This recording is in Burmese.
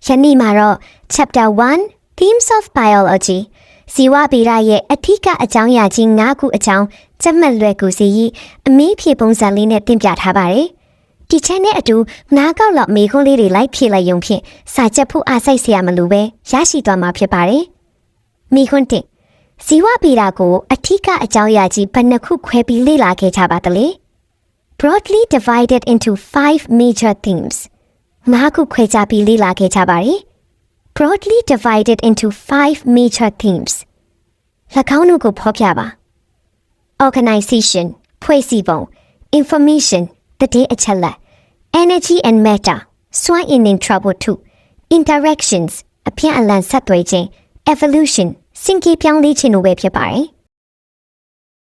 ယနေ့မှာတော့ Chapter 1 Themes of Biology ဇီဝဗေဒရဲ့အထူးအကြောင်းအရာကြီး၅ခုအကြောင်းစက်မှတ်လွယ်ကူစေရေးအမေးဖြေပုံစံလေးနဲ့တင်ပြထားပါတယ်။ဒီ channel နဲ့အတူနားကောက်လောက်မေးခွန်းလေးတွေလိုက်ဖြေလိုက်ရုံဖြင့်စာချက်ဖို့အားစိုက်စရာမလိုပဲရရှိသွားမှာဖြစ်ပါတယ်။မေးခွန်းတင်ဇီဝဗေဒကိုအထူးအကြောင်းအရာကြီးဘယ်နှခုခွဲပြီးလေ့လာခဲ့ကြပါသလဲ။ Broadly divided into 5 major themes ၅ခုခွဲခြားပြီးလေ့လာခဲ့ကြပါတယ်။ Broadly divided into 5 major themes ၎င်းတို့ကိုဖော်ပြပါ Organization ဖွဲ့စည်းပုံ Information သတင်းအချက်အလက် Energy and Matter စွမ်းအင်နှင့်trouble 2 Interactions အပြန်အလှန်ဆက်သွယ်ခြင်း Evolution စင်ကေပြောင်းလဲခြင်းတို့ပဲဖြစ်ပါတယ်